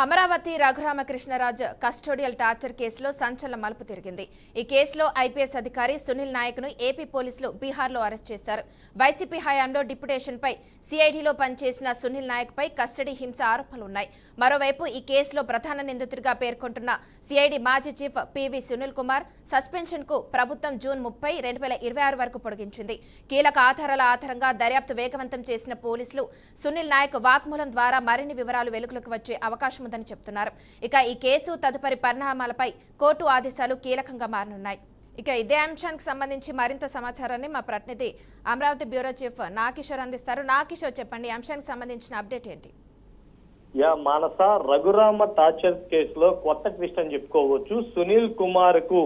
Amaravati Raghuramakrishnaraju custodial torture కేసులో సంచలన మలుపు తిరిగింది. ఈ కేసులో ఐపీఎస్ అధికారి సునీల్ నాయక్ను ఏపీ పోలీసులు బీహార్లో అరెస్ట్ చేశారు. వైసీపీ హయాంలో డిప్యుటేషన్పై సిఐడిలో పనిచేసిన సునీల్ నాయక్పై కస్టడీ హింస ఆరోపణలున్నాయి. మరోవైపు ఈ కేసులో ప్రధాన నిందితుడిగా పేర్కొంటున్న సిఐడి మాజీ చీఫ్ పివి సునీల్ కుమార్ సస్పెన్షన్కు ప్రభుత్వం జూన్ 30, 2026 వరకు పొడిగించింది. కీలక ఆధారాల ఆధారంగా దర్యాప్తు వేగవంతం చేసిన పోలీసులు సునీల్ నాయక్ వాగ్మూలం ద్వారా మరిన్ని వివరాలు వెలుగులోకి వచ్చే అవకాశం ఉందని చెప్తున్నారు. ఇక ఈ కేసు తదుపరి పరిణామాలపై కోర్టు ఆదేశాలు కీలకంగా మారనున్నాయి. ఇక ఇదే అంశానికి సంబంధించి మరింత సమాచారాన్ని మా ప్రతినిధి అమరావతి బ్యూరో చీఫ్ నాకిషోర్ అందిస్తారు. నాకిషోర్, చెప్పండి, ఈ అంశానికి సంబంధించిన అప్డేట్ ఏంటి? మానస, రఘురామ టార్చర్ కేసులో కొత్త ట్విస్ట్ అని చెప్పుకోవచ్చు. సునీల్ కుమార్ కు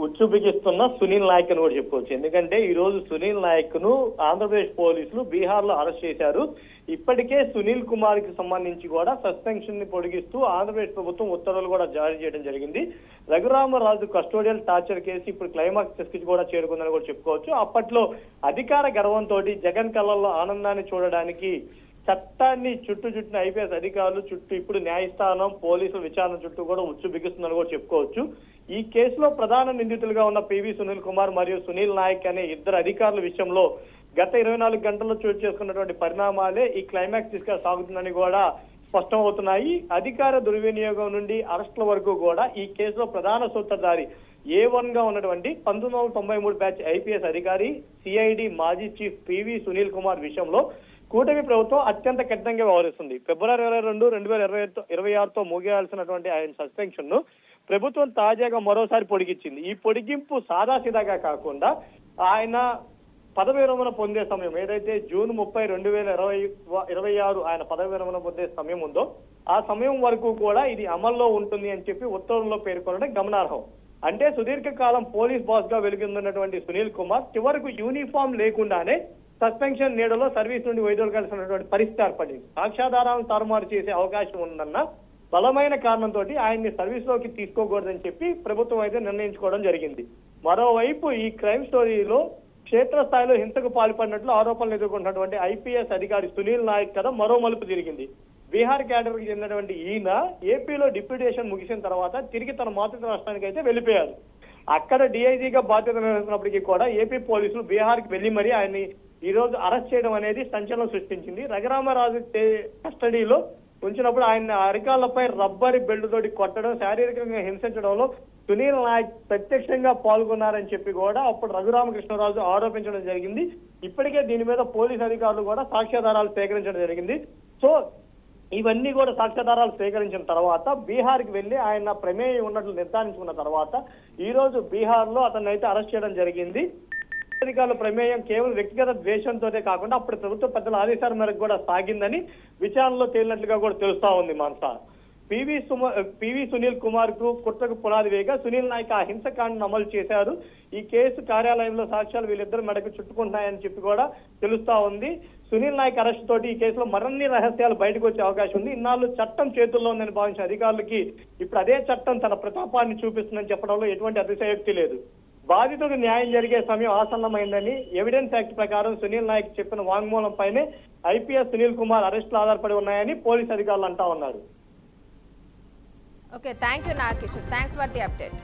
ఉచ్చు బిగిస్తున్న సునీల్ నాయక్ అని కూడా చెప్పుకోవచ్చు. ఎందుకంటే ఈ రోజు సునీల్ నాయక్ ను ఆంధ్రప్రదేశ్ పోలీసులు బీహార్ లో అరెస్ట్ చేశారు. ఇప్పటికే సునీల్ కుమార్ కి సంబంధించి కూడా సస్పెన్షన్ ని పొడిగిస్తూ ఆంధ్రప్రదేశ్ ప్రభుత్వం ఉత్తర్వులు కూడా జారీ చేయడం జరిగింది. రఘురామరాజు కస్టోడియల్ టార్చర్ కేసు ఇప్పుడు క్లైమాక్స్ కి కూడా చేరుకుందని కూడా చెప్పుకోవచ్చు. అప్పట్లో అధికార గర్వంతో జగన్ కళ్ళల్లో ఆనందాన్ని చూడడానికి చట్టాన్ని చుట్టిన ఐపీఎస్ అధికారులు చుట్టూ ఇప్పుడు న్యాయస్థానం పోలీసుల విచారణ చుట్టూ కూడా ఉచ్చు బిగుస్తుందని కూడా చెప్పుకోవచ్చు. ఈ కేసులో ప్రధాన నిందితులుగా ఉన్న పివి సునీల్ కుమార్ మరియు సునీల్ నాయక్ అనే ఇద్దరు అధికారుల విషయంలో గత 24 గంటల్లో చోటు చేసుకున్నటువంటి పరిణామాలే ఈ క్లైమాక్స్ దిశగా సాగుతుందని కూడా స్పష్టం అవుతున్నాయి. అధికార దుర్వినియోగం నుండి అరెస్టుల వరకు కూడా ఈ కేసులో ప్రధాన సూత్రధారి A1 గా ఉన్నటువంటి 1993 బ్యాచ్ ఐపీఎస్ అధికారి సిఐడి మాజీ చీఫ్ పివి సునీల్ కుమార్ విషయంలో కూటమి ప్రభుత్వం అత్యంత కఠినంగా వ్యవహరిస్తుంది. ఫిబ్రవరి 22, 2026తో ముగియాల్సినటువంటి ఆయన సస్పెన్షన్ ను ప్రభుత్వం తాజాగా మరోసారి పొడిగించింది. ఈ పొడిగింపు సాదాసీదాగా కాకుండా ఆయన పదవి విరమణ పొందే సమయం ఏదైతే జూన్ 30, 2026 ఆయన పదవి విరమణ పొందే సమయం ఉందో ఆ సమయం వరకు కూడా ఇది అమల్లో ఉంటుంది అని చెప్పి ఉత్తర్వుల్లో పేర్కొనడం గమనార్హం. అంటే సుదీర్ఘకాలం పోలీస్ బాస్ గా వెలుగొందినటువంటి సునీల్ కుమార్ చివరకు యూనిఫామ్ లేకుండానే సస్పెన్షన్ నీడలో సర్వీస్ నుండి వైదొలగాల్సినటువంటి పరిస్థితి ఏర్పడింది. సాక్ష్యాధారాలను తారుమారు చేసే అవకాశం ఉందన్న బలమైన కారణంతో ఆయన్ని సర్వీస్ లోకి తీసుకోకూడదని చెప్పి ప్రభుత్వం అయితే నిర్ణయించుకోవడం జరిగింది. మరోవైపు ఈ క్రైమ్ స్టోరీలో క్షేత్రస్థాయిలో హింసకు పాల్పడినట్లు ఆరోపణలు ఎదుర్కొంటున్నటువంటి ఐపీఎస్ అధికారి సునీల్ నాయక్ కథ మరో మలుపు తిరిగింది. బీహార్ క్యాడర్ కి చెందినటువంటి ఈయన ఏపీలో డిప్యూటేషన్ ముగిసిన తర్వాత తిరిగి తన మాతృ రాష్ట్రానికి అయితే వెళ్లిపోయారు. అక్కడ డీఐజీగా బాధ్యత నిర్వహిస్తున్నప్పటికీ కూడా ఏపీ పోలీసులు బీహార్ కి వెళ్లి మరీ ఆయన్ని ఈ రోజు అరెస్ట్ చేయడం అనేది సంచలనం సృష్టించింది. రఘురామరాజు కస్టడీలో ఉంచినప్పుడు ఆయన అరికాళ్లపై రబ్బరి బెల్ట్ తోటి కొట్టడం, శారీరకంగా హింసించడంలో సునీల్ నాయక్ ప్రత్యక్షంగా పాల్గొన్నారని చెప్పి కూడా అప్పుడు రఘురామకృష్ణరాజు ఆరోపించడం జరిగింది. ఇప్పటికే దీని మీద పోలీస్ అధికారులు కూడా సాక్ష్యాధారాలు సేకరించడం జరిగింది. సో ఇవన్నీ కూడా సాక్ష్యాధారాలు సేకరించిన తర్వాత బీహార్ కి వెళ్లి ఆయన ప్రమేయం ఉన్నట్లు నిర్ధారించుకున్న తర్వాత ఈ రోజు బీహార్ లో అతన్ని అయితే అరెస్ట్ చేయడం జరిగింది. అధికారుల ప్రమేయం కేవలం వ్యక్తిగత ద్వేషంతోనే కాకుండా అప్పుడు ప్రభుత్వ పెద్దల ఆదేశాల మేరకు కూడా సాగిందని విచారణలో తేలినట్లుగా కూడా తెలుస్తా ఉంది. మానస, పివి సునీల్ కుమార్ కు కుట్రకు పునాది వేగా సునీల్ నాయక్ ఆ హింసకాండను అమలు చేశారు. ఈ కేసు కార్యాలయంలో సాక్ష్యాలు వీళ్ళిద్దరు మెడకు చుట్టుకుంటున్నాయని చెప్పి కూడా తెలుస్తా ఉంది. సునీల్ నాయక్ అరెస్ట్ తోటి ఈ కేసులో మరిన్ని రహస్యాలు బయటకు వచ్చే అవకాశం ఉంది. ఇన్నాళ్ళు చట్టం చేతుల్లో ఉందని భావించిన అధికారులకి ఇప్పుడు అదే చట్టం తన ప్రతాపాన్ని చూపిస్తుందని చెప్పడంలో ఎటువంటి అతిశయోక్తి లేదు. బాధితుడు న్యాయం జరిగే సమయం ఆసన్నమైందని ఎవిడెన్స్ యాక్ట్ ప్రకారం సునీల్ నాయక్ చెప్పిన వాంగ్మూలం పైనే ఐపీఎస్ సునీల్ కుమార్ అరెస్టులు ఆధారపడి ఉన్నాయని పోలీసు అధికారులు అంటా ఉన్నారు. ఓకే, థ్యాంక్ యూ నాకిషోర్. Thanks for the update.